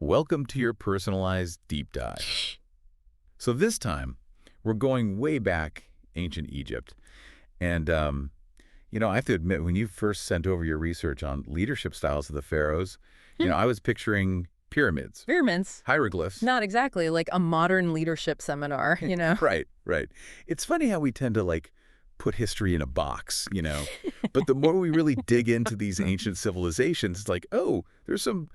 Welcome to your personalized deep dive. So this time, we're going way back ancient Egypt. And, I have to admit, when you first sent over your research on leadership styles of the pharaohs, I was picturing pyramids, Pyramids. hieroglyphs. Not exactly like a modern leadership seminar. Right, right. It's funny how we tend to, put history in a box. But the more we really dig into these ancient civilizations, it's like, oh, there's some,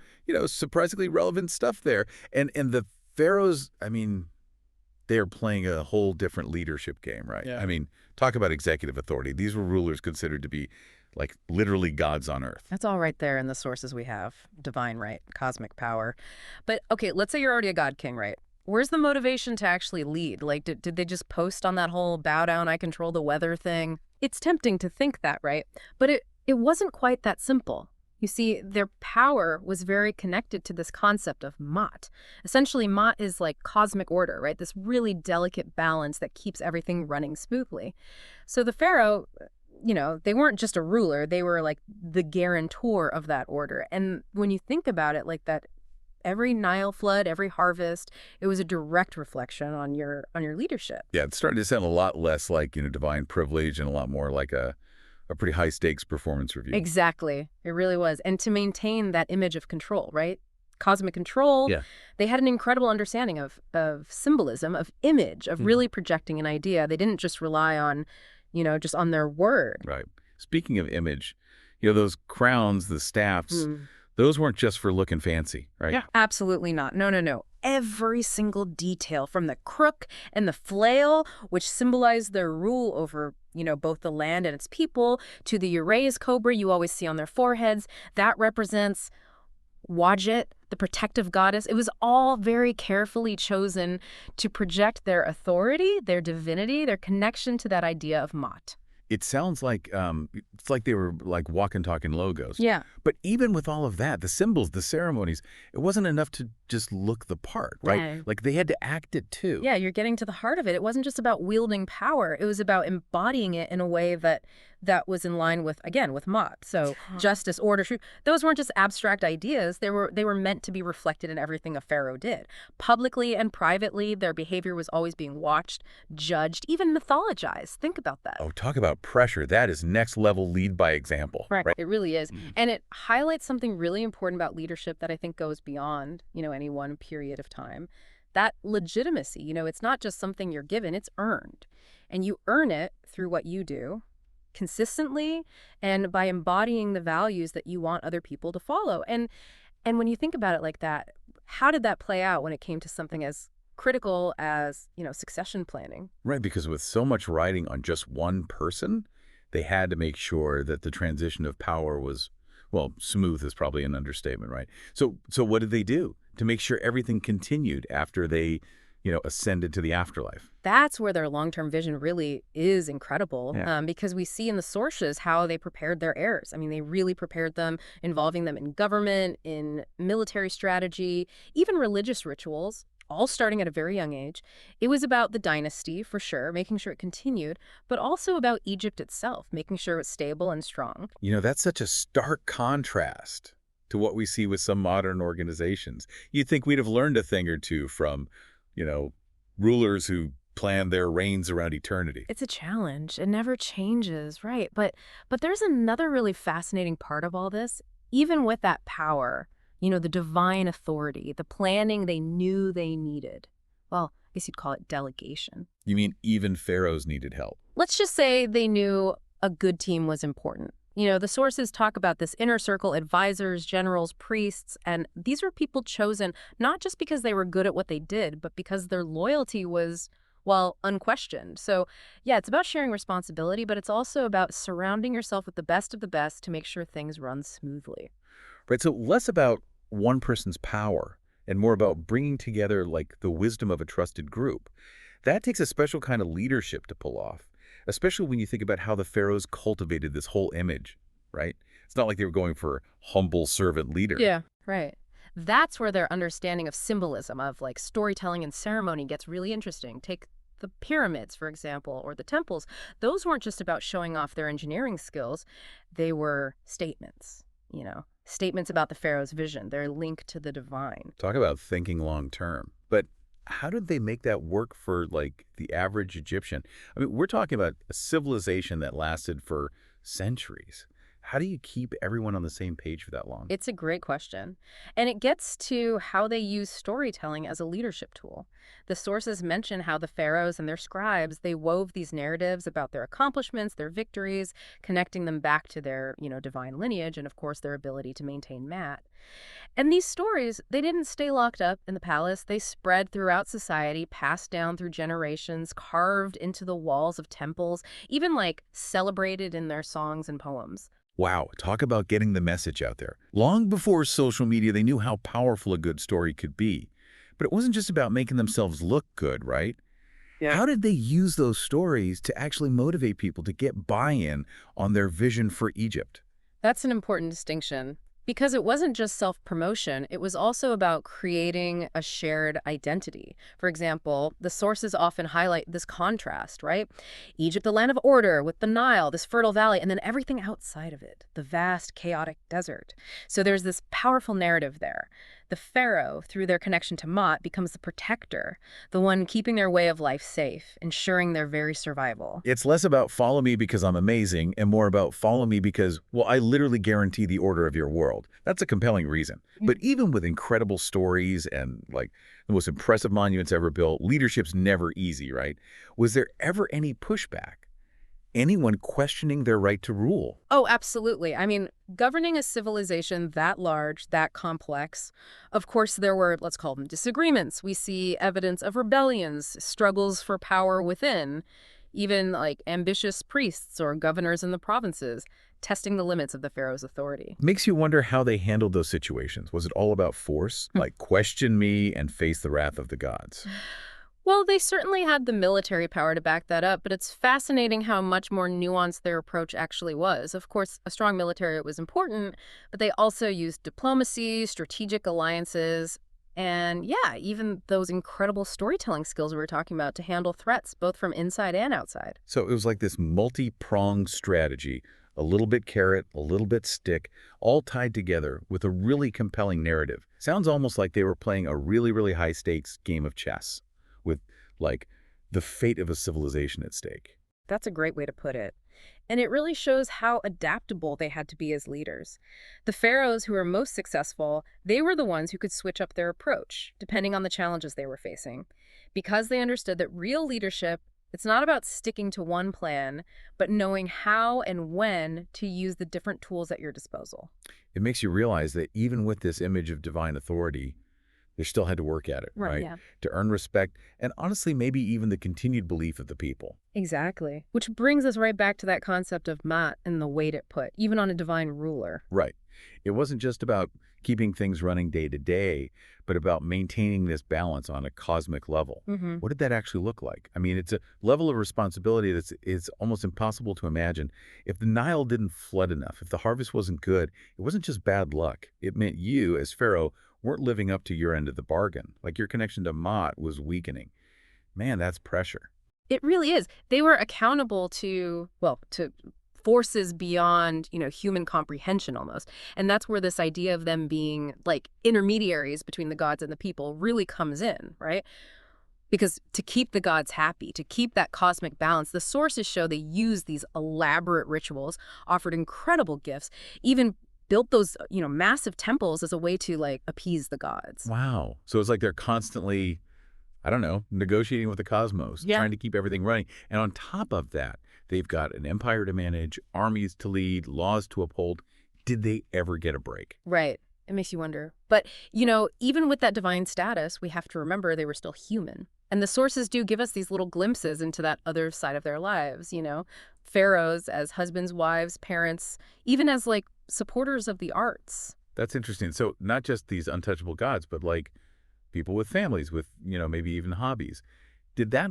surprisingly relevant stuff there. And the pharaohs, they are playing a whole different leadership game, right? Yeah. Talk about executive authority. These were rulers considered to be, literally gods on earth. That's all right there in the sources we have. Divine right, cosmic power. But, okay, let's say you're already a god king, right? Where's the motivation to actually lead? Did they just post on that whole bow down, I control the weather thing? It's tempting to think that, right? But it wasn't quite that simple. You see, their power was very connected to this concept of Ma'at. Essentially, Ma'at is like cosmic order, right? This really delicate balance that keeps everything running smoothly. So the pharaoh, they weren't just a ruler. They were like the guarantor of that order. And when you think about it like that, every Nile flood, every harvest, it was a direct reflection on your leadership. Yeah, it's starting to sound a lot less like, divine privilege and a lot more like a pretty high-stakes performance review. Exactly. It really was. And to maintain that image of control, right? Cosmic control, Yeah. They had an incredible understanding of symbolism, of image, of really projecting an idea. They didn't just rely on, just on their word. Right. Speaking of image, those crowns, the staffs, those weren't just for looking fancy, right? Yeah, absolutely not. No. Every single detail, from the crook and the flail, which symbolized their rule over, both the land and its people, to the uraeus cobra you always see on their foreheads, that represents Wadjet, the protective goddess. It was all very carefully chosen to project their authority, their divinity, their connection to that idea of Ma'at. It sounds like it's like they were like walking, talking logos. Yeah. But even with all of that, the symbols, the ceremonies, it wasn't enough to just look the part, right? Yeah. Like they had to act it too. Yeah, you're getting to the heart of it. It wasn't just about wielding power. It was about embodying it in a way that was in line with, again, with Ma'at. So justice, order, truth. Those weren't just abstract ideas. They were meant to be reflected in everything a pharaoh did. Publicly and privately, their behavior was always being watched, judged, even mythologized. Think about that. Oh, talk about pressure. That is next level lead by example. Right. It really is. And it highlights something really important about leadership that I think goes beyond, any one period of time. That legitimacy, it's not just something you're given, it's earned. And you earn it through what you do consistently and by embodying the values that you want other people to follow. And when you think about it like that, how did that play out when it came to something as critical as, succession planning? Right, because with so much riding on just one person, they had to make sure that the transition of power was, well, smooth is probably an understatement, right? So what did they do to make sure everything continued after they, ascended to the afterlife? That's where their long-term vision really is incredible, because we see in the sources how they prepared their heirs. They really prepared them, involving them in government, in military strategy, even religious rituals, all starting at a very young age. It was about the dynasty, for sure, making sure it continued, but also about Egypt itself, making sure it was stable and strong. That's such a stark contrast to what we see with some modern organizations. You'd think we'd have learned a thing or two from, rulers who plan their reigns around eternity. It's a challenge. It never changes, right? But there's another really fascinating part of all this. Even with that power, the divine authority, the planning they knew they needed. Well, I guess you'd call it delegation. You mean even pharaohs needed help? Let's just say they knew a good team was important. The sources talk about this inner circle, advisors, generals, priests, and these were people chosen not just because they were good at what they did, but because their loyalty was, well, unquestioned. So, yeah, it's about sharing responsibility, but it's also about surrounding yourself with the best of the best to make sure things run smoothly. Right, so less about one person's power and more about bringing together, the wisdom of a trusted group. That takes a special kind of leadership to pull off, especially when you think about how the pharaohs cultivated this whole image, right? It's not like they were going for humble servant leader. Yeah, right. That's where their understanding of symbolism, of storytelling and ceremony gets really interesting. Take the pyramids, for example, or the temples. Those weren't just about showing off their engineering skills. They were statements, statements about the pharaoh's vision, their link to the divine. Talk about thinking long term. But how did they make that work for, like, the average Egyptian? I mean, we're talking about a civilization that lasted for centuries. How do you keep everyone on the same page for that long? It's a great question. And it gets to how they use storytelling as a leadership tool. The sources mention how the pharaohs and their scribes, they wove these narratives about their accomplishments, their victories, connecting them back to their, divine lineage and of course their ability to maintain mat. And these stories, they didn't stay locked up in the palace. They spread throughout society, passed down through generations, carved into the walls of temples, even like celebrated in their songs and poems. Wow, talk about getting the message out there. Long before social media, they knew how powerful a good story could be. But it wasn't just about making themselves look good, right? Yeah. How did they use those stories to actually motivate people to get buy-in on their vision for Egypt? That's an important distinction because it wasn't just self-promotion, it was also about creating a shared identity. For example, the sources often highlight this contrast, right? Egypt, the land of order, with the Nile, this fertile valley, and then everything outside of it, the vast, chaotic desert. So there's this powerful narrative there. The pharaoh, through their connection to Mot, becomes the protector, the one keeping their way of life safe, ensuring their very survival. It's less about follow me because I'm amazing and more about follow me because, well, I literally guarantee the order of your world. That's a compelling reason. But even with incredible stories and, like, the most impressive monuments ever built, leadership's never easy, right? Was there ever any pushback? Anyone questioning their right to rule? Oh, absolutely. I mean, governing a civilization that large, that complex, of course, there were, let's call them disagreements. We see evidence of rebellions, struggles for power within, even like ambitious priests or governors in the provinces, testing the limits of the pharaoh's authority. Makes you wonder how they handled those situations. Was it all about force? Like, question me and face the wrath of the gods? Well, they certainly had the military power to back that up, but it's fascinating how much more nuanced their approach actually was. Of course, a strong military was important, but they also used diplomacy, strategic alliances, and yeah, even those incredible storytelling skills we were talking about to handle threats both from inside and outside. So it was like this multi-pronged strategy, a little bit carrot, a little bit stick, all tied together with a really compelling narrative. Sounds almost like they were playing a really, really high-stakes game of chess with, like, the fate of a civilization at stake. That's a great way to put it. And it really shows how adaptable they had to be as leaders. The pharaohs who were most successful, they were the ones who could switch up their approach, depending on the challenges they were facing. Because they understood that real leadership, it's not about sticking to one plan, but knowing how and when to use the different tools at your disposal. It makes you realize that even with this image of divine authority, they still had to work at it, right? Yeah. To earn respect and honestly, maybe even the continued belief of the people. Exactly. Which brings us right back to that concept of Mat and the weight it put, even on a divine ruler. Right. It wasn't just about keeping things running day to day, but about maintaining this balance on a cosmic level. What did that actually look like? I mean, it's a level of responsibility that's it's almost impossible to imagine. If the Nile didn't flood enough, if the harvest wasn't good, it wasn't just bad luck. It meant you, as Pharaoh, weren't living up to your end of the bargain. Like your connection to Mot was weakening. Man, that's pressure. It really is. They were accountable to, well, to forces beyond, human comprehension almost. And that's where this idea of them being like intermediaries between the gods and the people really comes in, right? Because to keep the gods happy, to keep that cosmic balance, the sources show they used these elaborate rituals, offered incredible gifts, even built those, massive temples as a way to like appease the gods. Wow. So it's like they're constantly, I don't know, negotiating with the cosmos, Yeah. trying to keep everything running. And on top of that, they've got an empire to manage, armies to lead, laws to uphold. Did they ever get a break? Right. It makes you wonder. But, even with that divine status, we have to remember they were still human. And the sources do give us these little glimpses into that other side of their lives, pharaohs as husbands, wives, parents, even as like supporters of the arts. That's interesting. So not just these untouchable gods, but like people with families, with, maybe even hobbies. Did that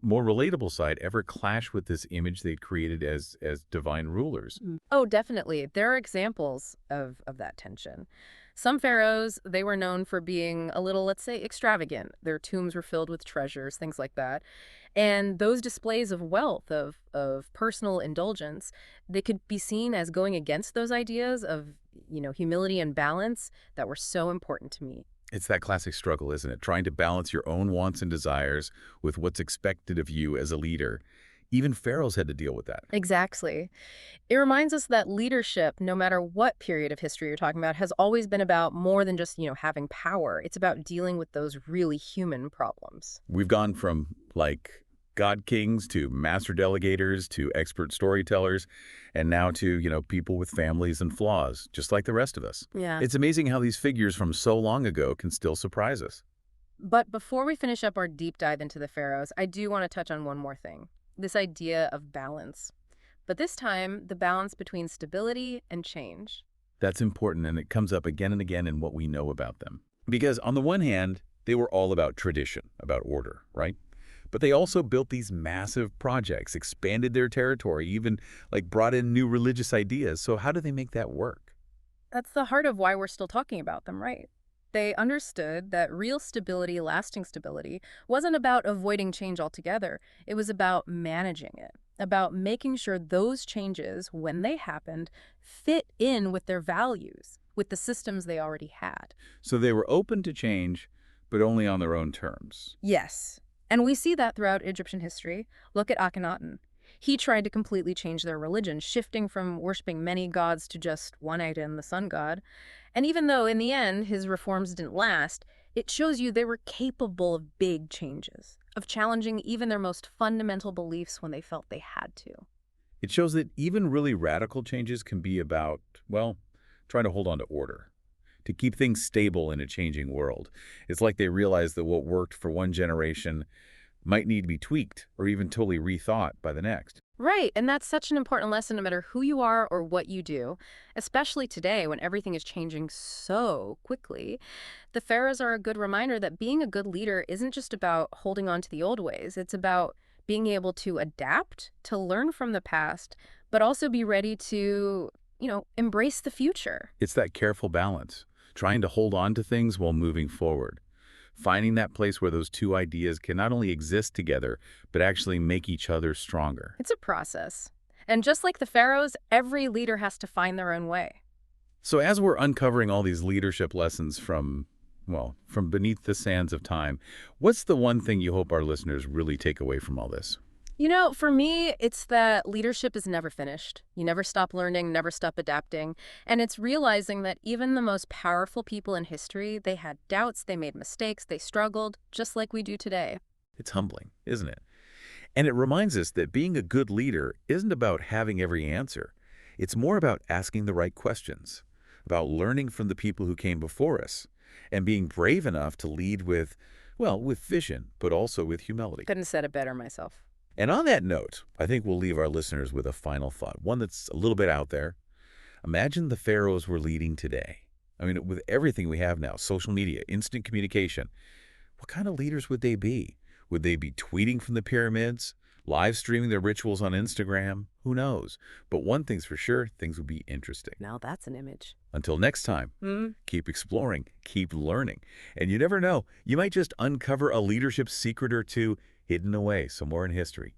more relatable side ever clash with this image they'd created as divine rulers? Oh, definitely. There are examples of that tension. Some pharaohs, they were known for being a little, let's say, extravagant. Their tombs were filled with treasures, things like that. And those displays of wealth, of personal indulgence, they could be seen as going against those ideas of, humility and balance that were so important to me. It's that classic struggle, isn't it? Trying to balance your own wants and desires with what's expected of you as a leader. Even pharaohs had to deal with that. Exactly. It reminds us that leadership, no matter what period of history you're talking about, has always been about more than just, having power. It's about dealing with those really human problems. We've gone from, like, god kings to master delegators to expert storytellers, and now to, people with families and flaws, just like the rest of us. Yeah. It's amazing how these figures from so long ago can still surprise us. But before we finish up our deep dive into the pharaohs, I do want to touch on one more thing, this idea of balance. But this time, the balance between stability and change. That's important, and it comes up again and again in what we know about them. Because on the one hand, they were all about tradition, about order, right? But they also built these massive projects, expanded their territory, even like brought in new religious ideas. So how do they make that work? That's the heart of why we're still talking about them, right? They understood that real stability, lasting stability, wasn't about avoiding change altogether. It was about managing it, about making sure those changes, when they happened, fit in with their values, with the systems they already had. So they were open to change, but only on their own terms. Yes. And we see that throughout Egyptian history. Look at Akhenaten. He tried to completely change their religion, shifting from worshiping many gods to just one item, the sun god. And even though in the end his reforms didn't last, it shows you they were capable of big changes, of challenging even their most fundamental beliefs when they felt they had to. It shows that even really radical changes can be about, well, trying to hold on to order, to keep things stable in a changing world. It's like they realized that what worked for one generation might need to be tweaked or even totally rethought by the next. Right, and that's such an important lesson no matter who you are or what you do, especially today when everything is changing so quickly. The pharaohs are a good reminder that being a good leader isn't just about holding on to the old ways. It's about being able to adapt, to learn from the past, but also be ready to, embrace the future. It's that careful balance, trying to hold on to things while moving forward, finding that place where those two ideas can not only exist together, but actually make each other stronger. It's a process. And just like the pharaohs, every leader has to find their own way. So as we're uncovering all these leadership lessons from, well, from beneath the sands of time, what's the one thing you hope our listeners really take away from all this? For me, it's that leadership is never finished. You never stop learning, never stop adapting. And it's realizing that even the most powerful people in history, they had doubts, they made mistakes, they struggled, just like we do today. It's humbling, isn't it? And it reminds us that being a good leader isn't about having every answer. It's more about asking the right questions, about learning from the people who came before us, and being brave enough to lead with, well, with vision, but also with humility. Couldn't have said it better myself. And on that note, I think we'll leave our listeners with a final thought, one that's a little bit out there. Imagine the pharaohs we're leading today. I mean, with everything we have now, social media, instant communication, what kind of leaders would they be? Would they be tweeting from the pyramids, live streaming their rituals on Instagram? Who knows? But one thing's for sure, things would be interesting. Now that's an image. Until next time, keep exploring, keep learning. And you never know, you might just uncover a leadership secret or two hidden away somewhere in history.